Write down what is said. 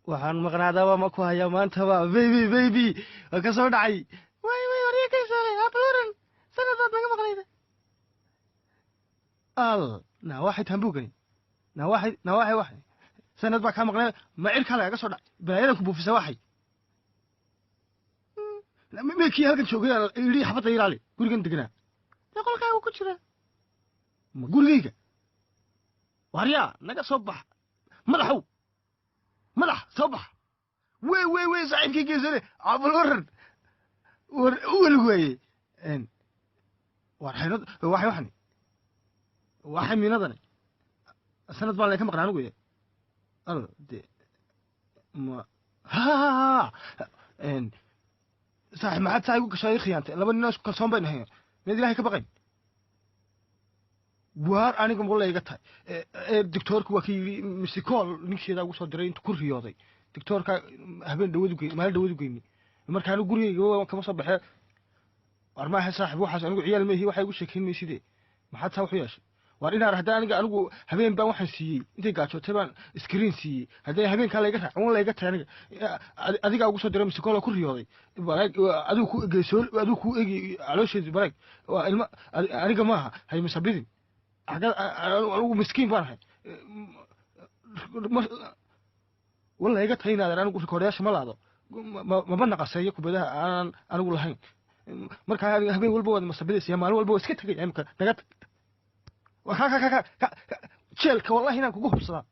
waxaan maqnaadaaba ma ku hayaa maantaba baby waa ka soo dhacay way wariye kaysaalay abluuran sanadaad naga maqnayda al na waxay tambugani na waxay sanad baa ka maqnay ma cirka laga soo dhacay balaayada ku buufisa waxay meekii halkan joogay iri xabada ilaali gurigan deganaa qolkaaga ku jira ma gurigayga wariya naga soo bax madax soo bax way saaxiibkii geesane abluuran ولوي إن وارحين واحد واحد من هذا السنة طبعا كم قرانو ويا أنا دي ما ها إن صاحب ما حد سايقو كشايخ يعني لما الناس كسران بينهم ما أدري هاي كبقين وار أنا كم والله يقطع الدكتور كوكي مسكول نكشي ده وصل درين تكون رياضي دكتور كا هبين دودو كي ما دودو كيني marka anu guriga kama soo baxay armaha saaxiib waxaas anigu ciyaal meehi waxay ugu sheekeynay sidee maxaad taa wax yeeshay war inaan raxda anigu habeen baan waxaan siiyay intay gaajootay baan screen siiyay haday habeen kale iga raacon la iga taaniga adiga ugu soo diray miskoola ku riyooday adigu ku egeysoo adigu ku egi caloosheedu bareeg waa ilma aniga maaha hay masabidin anigu miskiin baan ahay wala iga taynaad anigu rikoodyaasha ma laado ما بنقصي كبدها أنا أقول هين مركها هبي والبود مسبيس يا مال والبود سكت يعني نقط وكا شلك والله هنا كوجه بصراحة